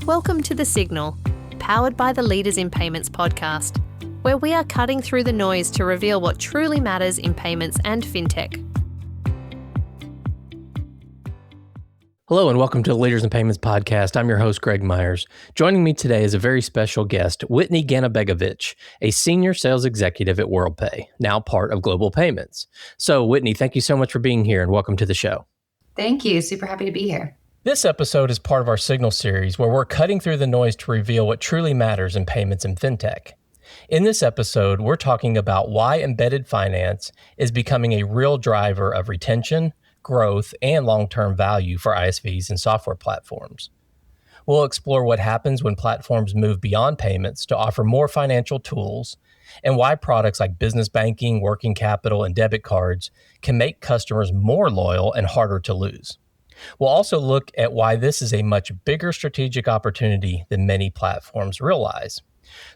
Welcome to The Signal, powered by the Leaders in Payments podcast, where we are cutting through the noise to reveal what truly matters in payments and fintech. Hello and welcome to the Leaders in Payments podcast. I'm your host, Greg Myers. Joining me today is a very special guest, Whitney Ganibegovic, a senior sales executive at Worldpay, now part of Global Payments. So, Whitney, thank you so much for being here and welcome to the show. Thank you. Super happy to be here. This episode is part of our Signal series where we're cutting through the noise to reveal what truly matters in payments and fintech. In this episode, we're talking about why embedded finance is becoming a real driver of retention, growth, and long-term value for ISVs and software platforms. We'll explore what happens when platforms move beyond payments to offer more financial tools, and why products like business banking, working capital, and debit cards can make customers more loyal and harder to lose. We'll also look at why this is a much bigger strategic opportunity than many platforms realize.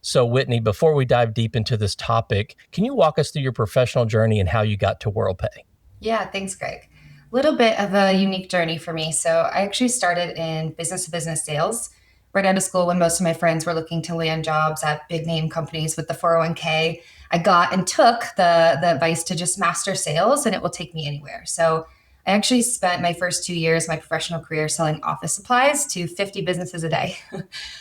So, Whitney, before we dive deep into this topic, can you walk us through your professional journey and how you got to Worldpay? Yeah, thanks, Greg. A little bit of a unique journey for me. So I actually started in business-to-business sales right out of school when most of my friends were looking to land jobs at big name companies with the 401k. I got and took the advice to just master sales and it will take me anywhere. So I actually spent my first 2 years of my professional career selling office supplies to 50 businesses a day.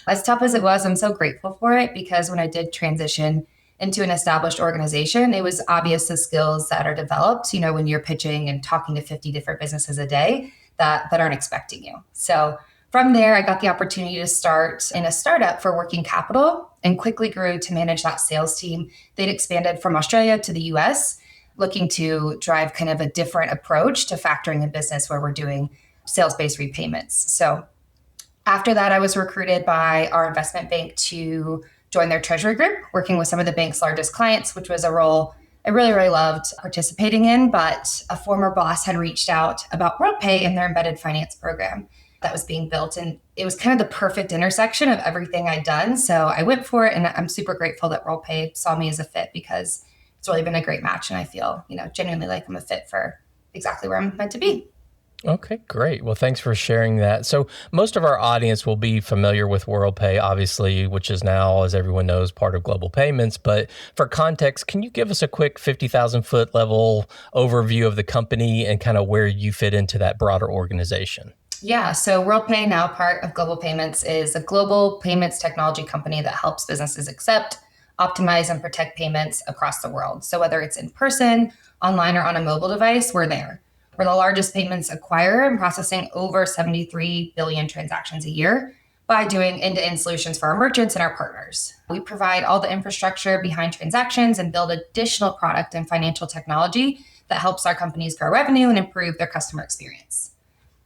As tough as it was, I'm so grateful for it because when I did transition into an established organization, it was obvious the skills that are developed, when you're pitching and talking to 50 different businesses a day that aren't expecting you. So from there, I got the opportunity to start in a startup for working capital and quickly grew to manage that sales team. They'd expanded from Australia to the US, looking to drive kind of a different approach to factoring a business where we're doing sales-based repayments. So after that, I was recruited by our investment bank to join their treasury group, working with some of the bank's largest clients, which was a role I really, really loved participating in. But a former boss had reached out about Worldpay and their embedded finance program that was being built. And it was kind of the perfect intersection of everything I'd done. So I went for it. And I'm super grateful that Worldpay saw me as a fit because it's really been a great match. And I feel, genuinely like I'm a fit for exactly where I'm meant to be. Okay, great. Well, thanks for sharing that. So most of our audience will be familiar with Worldpay, obviously, which is now, as everyone knows, part of Global Payments. But for context, can you give us a quick 50,000-foot level overview of the company and kind of where you fit into that broader organization? Yeah, so Worldpay, now part of Global Payments, is a global payments technology company that helps businesses accept, optimize, and protect payments across the world. So whether it's in person, online, or on a mobile device, we're there. We're the largest payments acquirer and processing over 73 billion transactions a year by doing end-to-end solutions for our merchants and our partners. We provide all the infrastructure behind transactions and build additional product and financial technology that helps our companies grow revenue and improve their customer experience.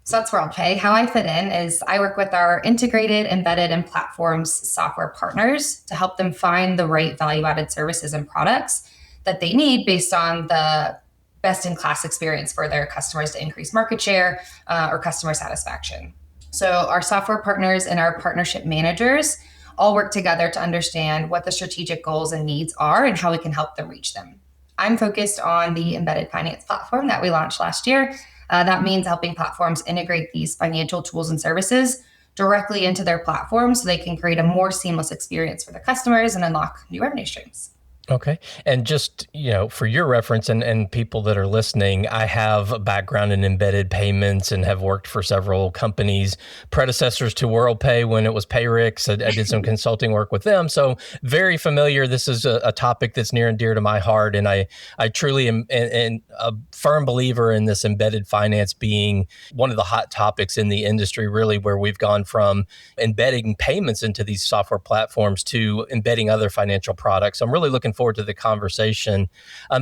So that's Worldpay. How I fit in is I work with our integrated, embedded, and platforms software partners to help them find the right value-added services and products that they need based on the best-in-class experience for their customers to increase market share or customer satisfaction. So our software partners and our partnership managers all work together to understand what the strategic goals and needs are and how we can help them reach them. I'm focused on the embedded finance platform that we launched last year. That means helping platforms integrate these financial tools and services directly into their platform so they can create a more seamless experience for their customers and unlock new revenue streams. Okay. And just, for your reference and people that are listening, I have a background in embedded payments and have worked for several companies, predecessors to Worldpay when it was Payrix. I did some consulting work with them. So very familiar. This is a topic that's near and dear to my heart. And I truly am a firm believer in this embedded finance being one of the hot topics in the industry, really, where we've gone from embedding payments into these software platforms to embedding other financial products. I'm really looking forward to the conversation.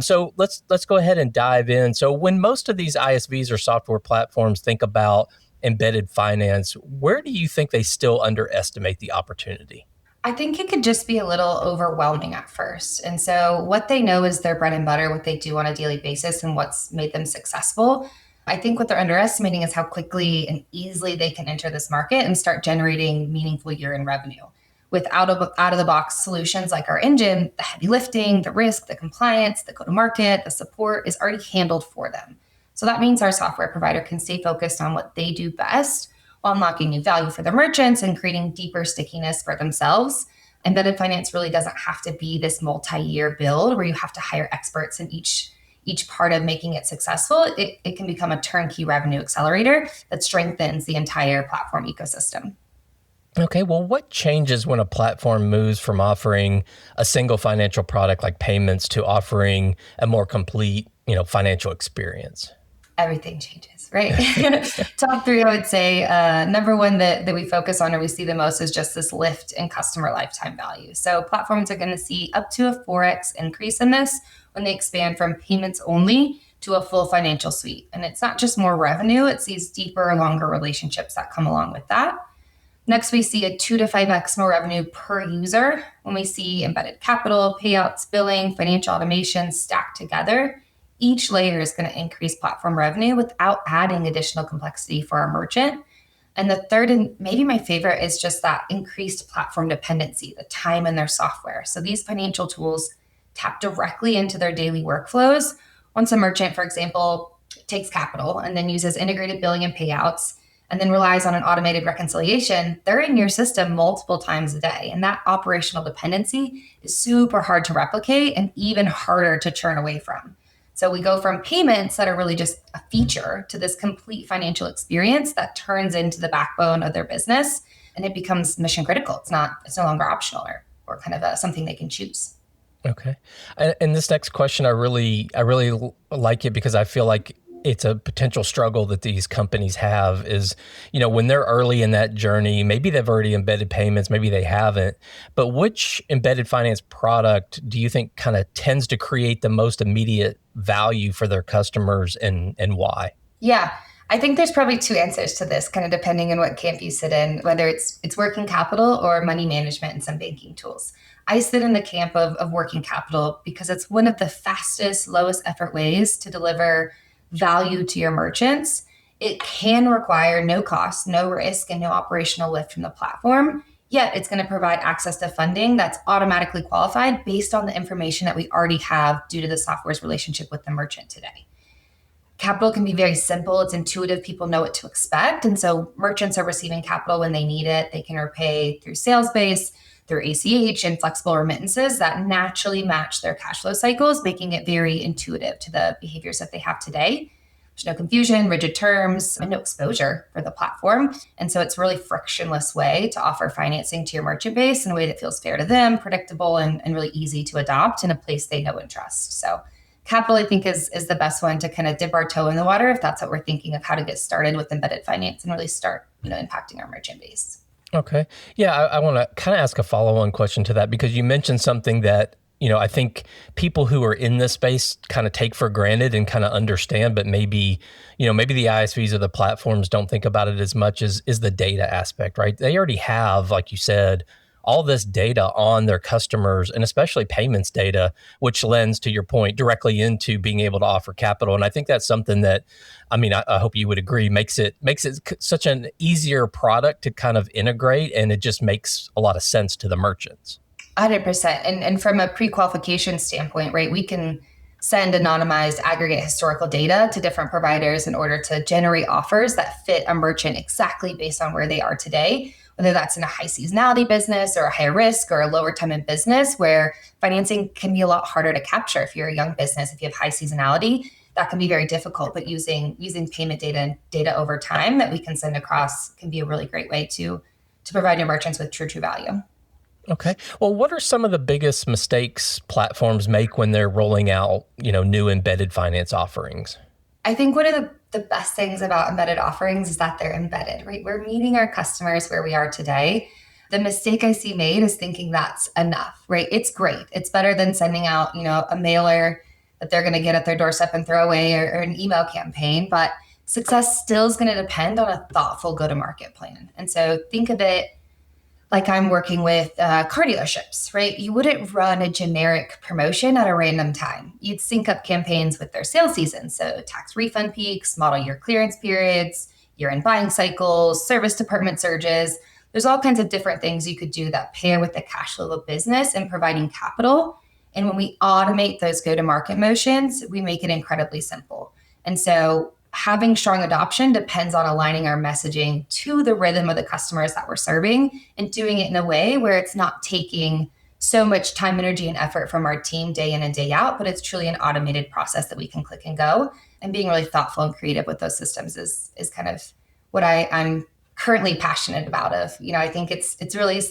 So let's go ahead and dive in. So when most of these ISVs or software platforms think about embedded finance, where do you think they still underestimate the opportunity? I think it could just be a little overwhelming at first. And so what they know is their bread and butter, what they do on a daily basis and what's made them successful. I think what they're underestimating is how quickly and easily they can enter this market and start generating meaningful year-end revenue. With out-of-the-box solutions like our engine, the heavy lifting, the risk, the compliance, the go-to-market, the support is already handled for them. So that means our software provider can stay focused on what they do best unlocking new value for the merchants and creating deeper stickiness for themselves. Embedded finance really doesn't have to be this multi-year build where you have to hire experts in each part of making it successful. It can become a turnkey revenue accelerator that strengthens the entire platform ecosystem. Okay, well, what changes when a platform moves from offering a single financial product like payments to offering a more complete, financial experience? Everything changes, right? Top three, I would say, number one that we focus on or we see the most is just this lift in customer lifetime value. So platforms are going to see up to a 4x increase in this when they expand from payments only to a full financial suite. And it's not just more revenue, it's these deeper, longer relationships that come along with that. Next, we see a 2 to 5x more revenue per user when we see embedded capital, payouts, billing, financial automation stacked together. Each layer is going to increase platform revenue without adding additional complexity for our merchant. And the third, and maybe my favorite, is just that increased platform dependency, the time in their software. So these financial tools tap directly into their daily workflows. Once a merchant, for example, takes capital and then uses integrated billing and payouts, and then relies on an automated reconciliation, they're in your system multiple times a day. And that operational dependency is super hard to replicate and even harder to churn away from. So we go from payments that are really just a feature to this complete financial experience that turns into the backbone of their business, and it becomes mission critical. It's no longer optional or kind of something they can choose. Okay. And this next question, I really like it because I feel like it's a potential struggle that these companies have is, when they're early in that journey, maybe they've already embedded payments, maybe they haven't, but which embedded finance product do you think kind of tends to create the most immediate value for their customers and why? Yeah, I think there's probably two answers to this, kind of depending on what camp you sit in, whether it's working capital or money management and some banking tools. I sit in the camp of working capital because it's one of the fastest, lowest effort ways to deliver value to your merchants. It can require no cost, no risk, and no operational lift from the platform. Yet it's going to provide access to funding that's automatically qualified based on the information that we already have due to the software's relationship with the merchant today. Capital can be very simple. It's intuitive. People know what to expect. And so merchants are receiving capital when they need it. They can repay through sales base, through ACH, and flexible remittances that naturally match their cash flow cycles, making it very intuitive to the behaviors that they have today. There's no confusion, rigid terms, and no exposure for the platform. And so it's a really frictionless way to offer financing to your merchant base in a way that feels fair to them, predictable, and really easy to adopt in a place they know and trust. So capital, I think, is the best one to kind of dip our toe in the water if that's what we're thinking of how to get started with embedded finance and really start, impacting our merchant base. Okay. Yeah, I want to kind of ask a follow-on question to that because you mentioned something that, I think people who are in this space kind of take for granted and kind of understand, but maybe the ISVs or the platforms don't think about it as much as the data aspect, right? They already have, like you said, all this data on their customers and especially payments data, which lends, to your point, directly into being able to offer capital. And I think that's something that, I hope you would agree, makes it such an easier product to kind of integrate, and it just makes a lot of sense to the merchants. 100%. And from a pre-qualification standpoint, right, we can send anonymized aggregate historical data to different providers in order to generate offers that fit a merchant exactly based on where they are today, whether that's in a high seasonality business or a high risk or a lower time in business where financing can be a lot harder to capture. If you're a young business, if you have high seasonality, that can be very difficult, but using payment data and data over time that we can send across can be a really great way to provide your merchants with true value. Okay. Well, what are some of the biggest mistakes platforms make when they're rolling out, new embedded finance offerings? I think one of the best things about embedded offerings is that they're embedded, right? We're meeting our customers where we are today. The mistake I see made is thinking that's enough, right? It's great. It's better than sending out, a mailer that they're going to get at their doorstep and throw away or an email campaign. But success still is going to depend on a thoughtful go-to-market plan. And so think of it like I'm working with car dealerships, right? You wouldn't run a generic promotion at a random time. You'd sync up campaigns with their sales season. So tax refund peaks, model year clearance periods, year-end buying cycles, service department surges. There's all kinds of different things you could do that pair with the cash flow of business and providing capital. And when we automate those go-to-market motions, we make it incredibly simple. And so having strong adoption depends on aligning our messaging to the rhythm of the customers that we're serving and doing it in a way where it's not taking so much time, energy, and effort from our team day in and day out, but it's truly an automated process that we can click and go. And being really thoughtful and creative with those systems is kind of what I'm currently passionate about. I think it's really,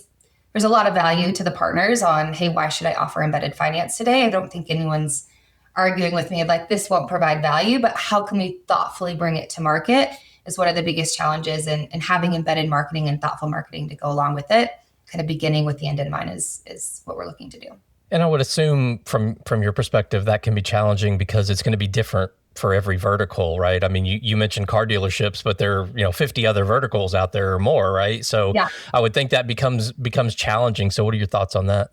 there's a lot of value to the partners on, hey, why should I offer embedded finance today? I don't think anyone's arguing with me of like, this won't provide value, but how can we thoughtfully bring it to market is one of the biggest challenges. And having embedded marketing and thoughtful marketing to go along with it, kind of beginning with the end in mind is what we're looking to do. And I would assume from your perspective, that can be challenging because it's going to be different for every vertical, right? I mean, you mentioned car dealerships, but there are 50 other verticals out there or more, right? So yeah. I would think that becomes challenging. So what are your thoughts on that?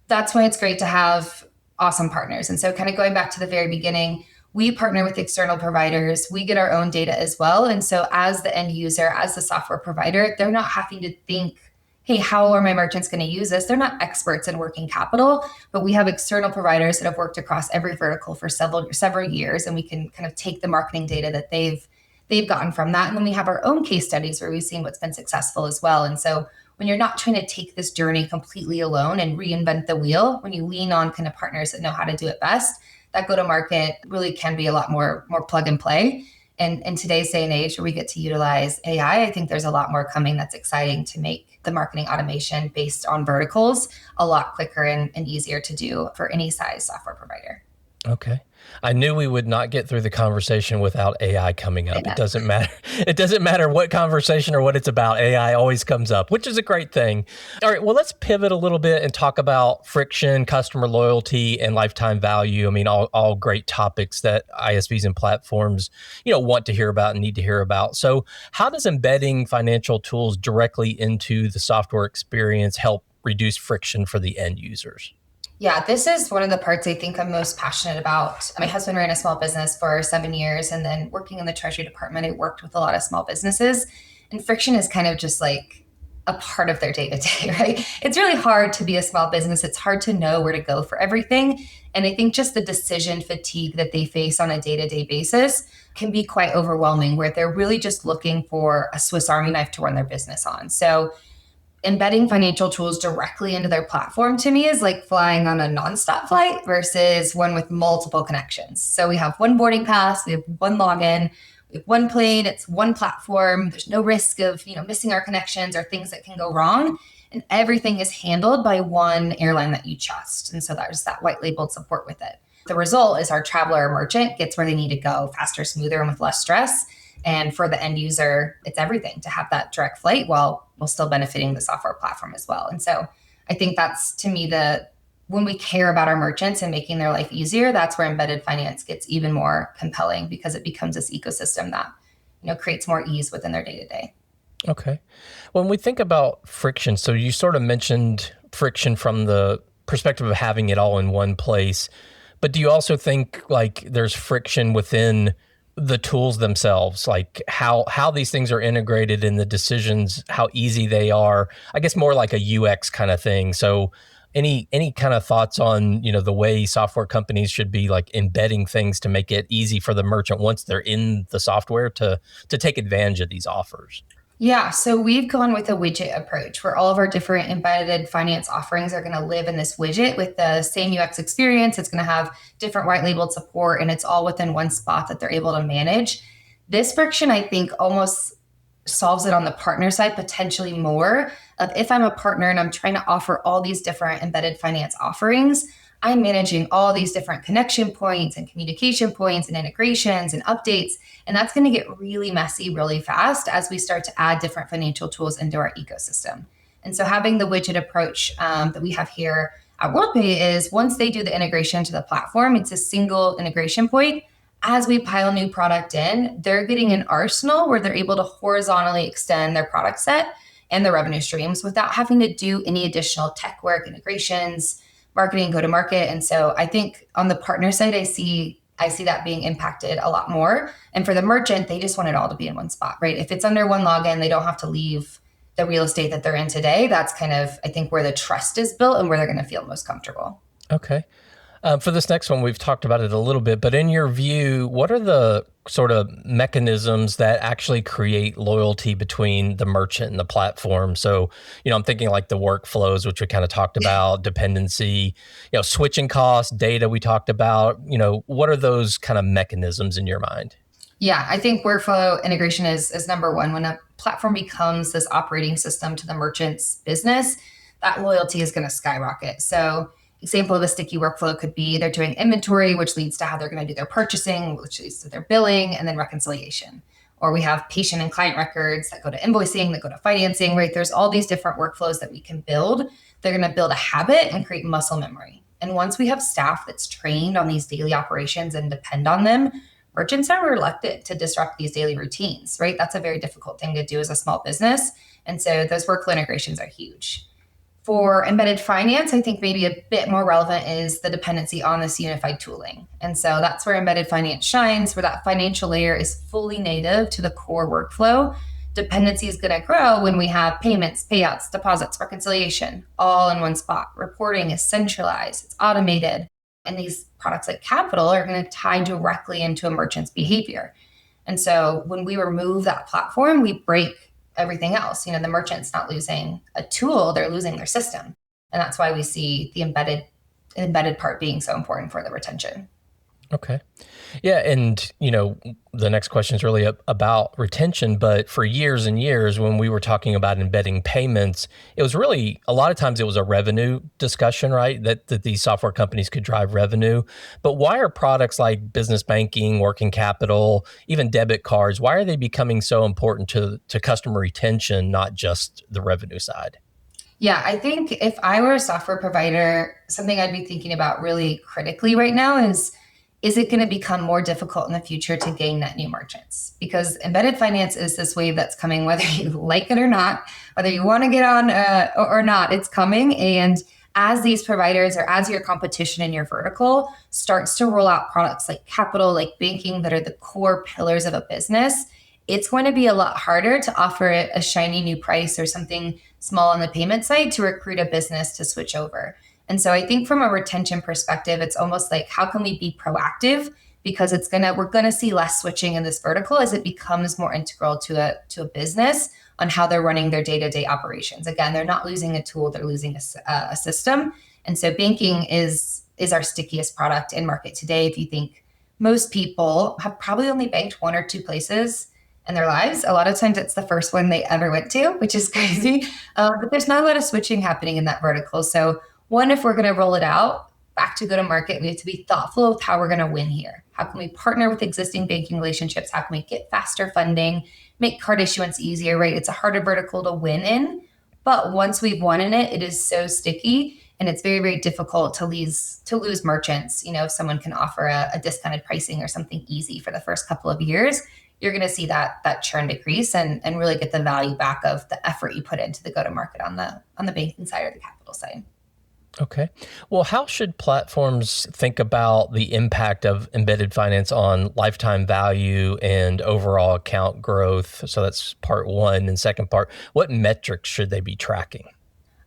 That's why it's great to have awesome partners. And so kind of going back to the very beginning, we partner with external providers. We get our own data as well. And so as the end user, as the software provider, they're not having to think, hey, how are my merchants going to use this? They're not experts in working capital, but we have external providers that have worked across every vertical for several years, and we can kind of take the marketing data that they've gotten from that. And then we have our own case studies where we've seen what's been successful as well. And so when you're not trying to take this journey completely alone and reinvent the wheel, when you lean on kind of partners that know how to do it best, that go-to-market really can be a lot more plug and play. And in today's day and age where we get to utilize AI, I think there's a lot more coming that's exciting to make the marketing automation based on verticals a lot quicker and easier to do for any size software provider. Okay. I knew we would not get through the conversation without AI coming up. It doesn't matter. It doesn't matter what conversation or what it's about. AI always comes up, which is a great thing. All right. Well, let's pivot a little bit and talk about friction, customer loyalty, and lifetime value. I mean, all great topics that ISVs and platforms, want to hear about and need to hear about. So how does embedding financial tools directly into the software experience help reduce friction for the end users? Yeah, this is one of the parts I think I'm most passionate about. My husband ran a small business for 7 years, and then working in the Treasury Department, I worked with a lot of small businesses, and friction is kind of just like a part of their day-to-day, right? It's really hard to be a small business. It's hard to know where to go for everything. And I think just the decision fatigue that they face on a day-to-day basis can be quite overwhelming, where they're really just looking for a Swiss Army knife to run their business on. So embedding financial tools directly into their platform to me is like flying on a nonstop flight versus one with multiple connections. So we have one boarding pass, we have one login, we have one plane, it's one platform. There's no risk of, missing our connections or things that can go wrong. And everything is handled by one airline that you trust. And so there's that white labeled support with it. The result is our traveler or merchant gets where they need to go faster, smoother, and with less stress. And for the end user, it's everything to have that direct flight while still benefiting the software platform as well. And so I think that's, to me, when we care about our merchants and making their life easier, that's where embedded finance gets even more compelling, because it becomes this ecosystem that, creates more ease within their day-to-day. Okay. When we think about friction, so you sort of mentioned friction from the perspective of having it all in one place, but do you also think like there's friction within the tools themselves, like how these things are integrated in the decisions, how easy they are, I guess more like a UX kind of thing. So any kind of thoughts on, the way software companies should be like embedding things to make it easy for the merchant once they're in the software to take advantage of these offers? Yeah, so we've gone with a widget approach where all of our different embedded finance offerings are going to live in this widget with the same UX experience. It's going to have different white labeled support, and it's all within one spot that they're able to manage. This friction, I think, almost solves it on the partner side, potentially more of if I'm a partner and I'm trying to offer all these different embedded finance offerings, I'm managing all these different connection points and communication points and integrations and updates. And that's going to get really messy really fast as we start to add different financial tools into our ecosystem. And so having the widget approach that we have here at Worldpay is once they do the integration to the platform, it's a single integration point. As we pile new product in, they're getting an arsenal where they're able to horizontally extend their product set and their revenue streams without having to do any additional tech work, integrations, marketing, go-to-market. And so I think on the partner side, I see that being impacted a lot more. And for the merchant, they just want it all to be in one spot, right? If it's under one login, they don't have to leave the real estate that they're in today. That's kind of, I think, where the trust is built and where they're going to feel most comfortable. Okay. For this next one, we've talked about it a little bit, but in your view, what are the sort of mechanisms that actually create loyalty between the merchant and the platform? So, I'm thinking like the workflows, which we kind of talked about, dependency, switching costs, data we talked about. What are those kind of mechanisms in your mind? Yeah, I think workflow integration is number one. When a platform becomes this operating system to the merchant's business, that loyalty is going to skyrocket. So, example of a sticky workflow could be they're doing inventory, which leads to how they're going to do their purchasing, which leads to their billing, and then reconciliation. Or we have patient and client records that go to invoicing, that go to financing, right? There's all these different workflows that we can build. They're going to build a habit and create muscle memory. And once we have staff that's trained on these daily operations and depend on them, merchants are reluctant to disrupt these daily routines, right? That's a very difficult thing to do as a small business. And so those workflow integrations are huge. For embedded finance, I think maybe a bit more relevant is the dependency on this unified tooling. And so that's where embedded finance shines, where that financial layer is fully native to the core workflow. Dependency is going to grow when we have payments, payouts, deposits, reconciliation, all in one spot. Reporting is centralized, it's automated. And these products like capital are going to tie directly into a merchant's behavior. And so when we remove that platform, we break everything else. The merchant's not losing a tool, they're losing their system. And that's why we see the embedded part being so important for the retention. Okay. Yeah. And, the next question is really about retention. But for years and years, when we were talking about embedding payments, it was really, a lot of times it was a revenue discussion, right? That these software companies could drive revenue. But why are products like business banking, working capital, even debit cards, why are they becoming so important to customer retention, not just the revenue side? Yeah, I think if I were a software provider, something I'd be thinking about really critically right now is it going to become more difficult in the future to gain net new merchants? Because embedded finance is this wave that's coming, whether you like it or not, whether you want to get on or not, it's coming. And as these providers or as your competition in your vertical starts to roll out products like capital, like banking, that are the core pillars of a business, it's going to be a lot harder to offer it a shiny new price or something small on the payment side to recruit a business to switch over. And so I think from a retention perspective, it's almost like, how can we be proactive? Because we're gonna see less switching in this vertical as it becomes more integral to a business on how they're running their day-to-day operations. Again, they're not losing a tool, they're losing a system. And so banking is our stickiest product in market today. If you think most people have probably only banked one or two places in their lives. A lot of times it's the first one they ever went to, which is crazy. But there's not a lot of switching happening in that vertical. So one, if we're going to roll it out back to go to market, we have to be thoughtful with how we're going to win here. How can we partner with existing banking relationships? How can we get faster funding, make card issuance easier, right? It's a harder vertical to win in, but once we've won in it, it is so sticky and it's very, very difficult to lose merchants. If someone can offer a discounted pricing or something easy for the first couple of years, you're going to see that churn decrease and really get the value back of the effort you put into the go-to-market on the banking side or the capital side. Okay. Well, how should platforms think about the impact of embedded finance on lifetime value and overall account growth? So that's part one. And second part, what metrics should they be tracking?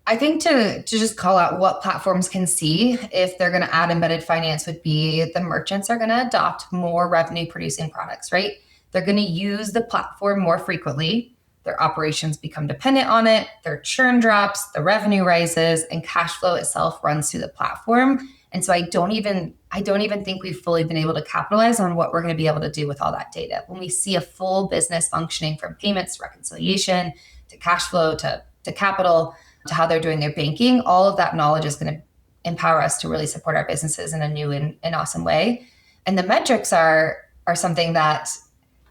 I think to just call out what platforms can see if they're going to add embedded finance would be the merchants are going to adopt more revenue producing products, right? They're going to use the platform more frequently. Their operations become dependent on it, their churn drops, the revenue rises, and cash flow itself runs through the platform. And so I don't even think we've fully been able to capitalize on what we're going to be able to do with all that data. When we see a full business functioning from payments to reconciliation to cash flow to capital to how they're doing their banking, all of that knowledge is going to empower us to really support our businesses in a new and awesome way. And the metrics are something that,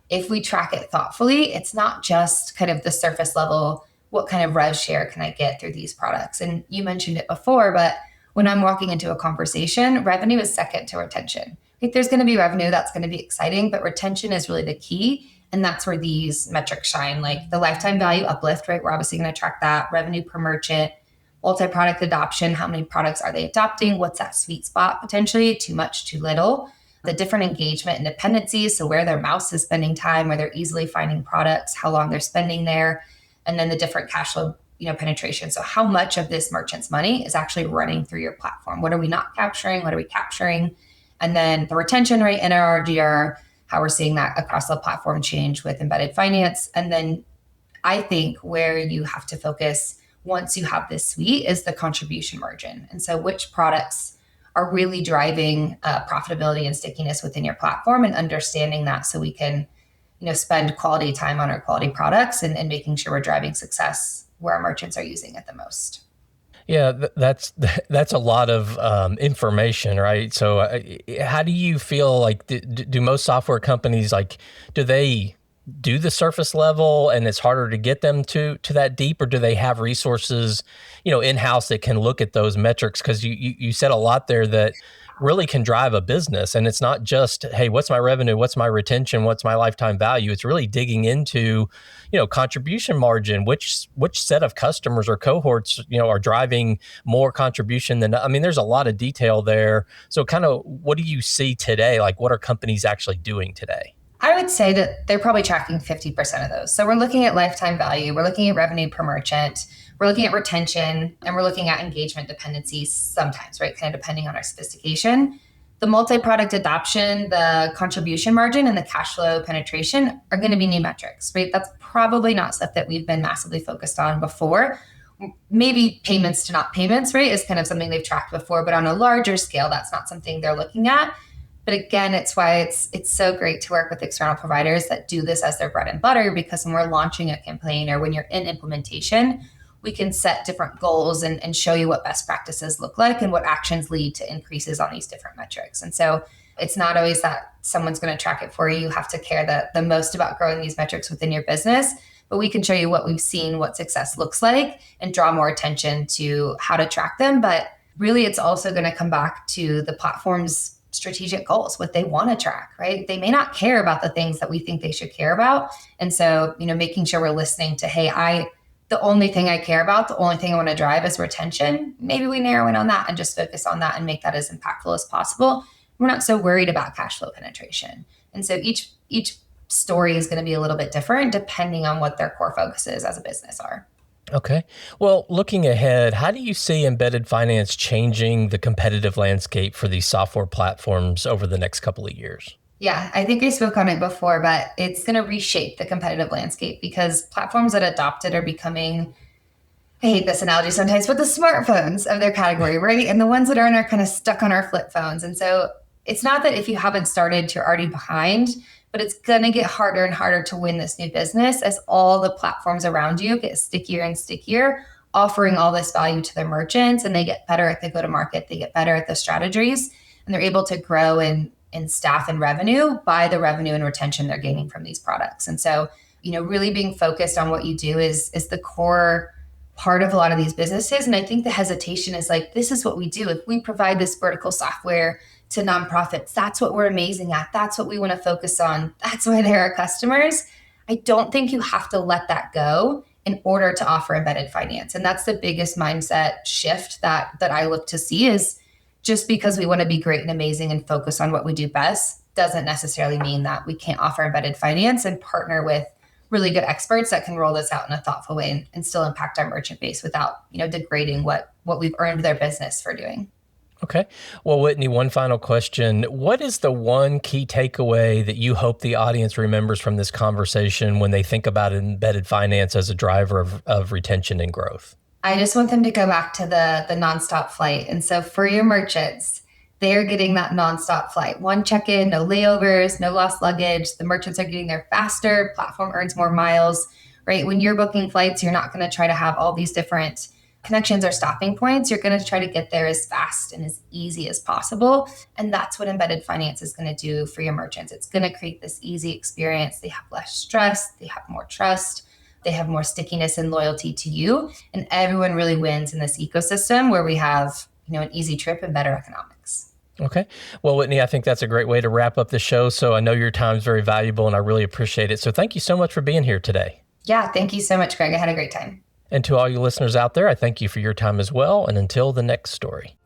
if we track it thoughtfully, it's not just kind of the surface level, what kind of rev share can I get through these products? And you mentioned it before, but when I'm walking into a conversation, revenue is second to retention. Like, there's going to be revenue that's going to be exciting, but retention is really the key. And that's where these metrics shine, like the lifetime value uplift, right? We're obviously going to track that, revenue per merchant, multi-product adoption, how many products are they adopting? What's that sweet spot potentially? Too much, too little? The different engagement and dependencies, so where their mouse is spending time, where they're easily finding products, how long they're spending there, and then the different cash flow penetration. So how much of this merchant's money is actually running through your platform? What are we not capturing? What are we capturing? And then the retention rate, NRR, how we're seeing that across the platform change with embedded finance. And then I think where you have to focus once you have this suite is the contribution margin. And so which products are really driving profitability and stickiness within your platform, and understanding that so we can spend quality time on our quality products and making sure we're driving success where our merchants are using it the most. Yeah, that's a lot of information, right? So how do you feel like, do most software companies, like, do they do the surface level and it's harder to get them to that deep, or do they have resources, in-house that can look at those metrics? Because you said a lot there that really can drive a business. And it's not just, hey, what's my revenue? What's my retention? What's my lifetime value? It's really digging into, contribution margin, which set of customers or cohorts, are driving more contribution than, there's a lot of detail there. So kind of, what do you see today? Like, what are companies actually doing today? I would say that they're probably tracking 50% of those. So we're looking at lifetime value, we're looking at revenue per merchant, we're looking at retention, and we're looking at engagement dependencies sometimes, right? Kind of depending on our sophistication. The multi-product adoption, the contribution margin, and the cash flow penetration are going to be new metrics, right? That's probably not stuff that we've been massively focused on before. Maybe payments to not payments, right, is kind of something they've tracked before, but on a larger scale, that's not something they're looking at. But again, it's why it's so great to work with external providers that do this as their bread and butter, because when we're launching a campaign or when you're in implementation, we can set different goals and show you what best practices look like and what actions lead to increases on these different metrics. And so it's not always that someone's going to track it for you. You have to care the most about growing these metrics within your business, but we can show you what we've seen, what success looks like, and draw more attention to how to track them. But really, it's also going to come back to the platform's strategic goals, what they want to track, right? They may not care about the things that we think they should care about. And so, making sure we're listening to, hey, the only thing I care about, the only thing I want to drive is retention. Maybe we narrow in on that and just focus on that and make that as impactful as possible. We're not so worried about cash flow penetration. And so each story is going to be a little bit different depending on what their core focuses as a business are. Okay. Well, looking ahead, how do you see embedded finance changing the competitive landscape for these software platforms over the next couple of years? Yeah, I think I spoke on it before, but it's going to reshape the competitive landscape because platforms that adopt it are becoming, I hate this analogy sometimes, but the smartphones of their category, right? And the ones that aren't are kind of stuck on our flip phones. And so it's not that if you haven't started, you're already behind, but it's going to get harder and harder to win this new business as all the platforms around you get stickier and stickier, offering all this value to their merchants, and they get better at the go-to-market, they get better at the strategies, and they're able to grow in staff and revenue by the revenue and retention they're gaining from these products. And so, really being focused on what you do is the core part of a lot of these businesses. And I think the hesitation is like, this is what we do. If we provide this vertical software to nonprofits, that's what we're amazing at. That's what we want to focus on. That's why they're our customers. I don't think you have to let that go in order to offer embedded finance. And that's the biggest mindset shift that I look to see is just because we want to be great and amazing and focus on what we do best doesn't necessarily mean that we can't offer embedded finance and partner with really good experts that can roll this out in a thoughtful way and still impact our merchant base without, degrading what we've earned their business for doing. Okay. Well, Whitney, one final question. What is the one key takeaway that you hope the audience remembers from this conversation when they think about embedded finance as a driver of retention and growth? I just want them to go back to the nonstop flight. And so for your merchants, they're getting that nonstop flight. One check-in, no layovers, no lost luggage. The merchants are getting there faster. Platform earns more miles, right? When you're booking flights, you're not going to try to have all these different connections or stopping points. You're going to try to get there as fast and as easy as possible. And that's what embedded finance is going to do for your merchants. It's going to create this easy experience. They have less stress. They have more trust. They have more stickiness and loyalty to you. And everyone really wins in this ecosystem where we have, an easy trip and better economics. Okay. Well, Whitney, I think that's a great way to wrap up the show. So I know your time is very valuable and I really appreciate it. So thank you so much for being here today. Yeah, thank you so much, Greg. I had a great time. And to all you listeners out there, I thank you for your time as well. And until the next story.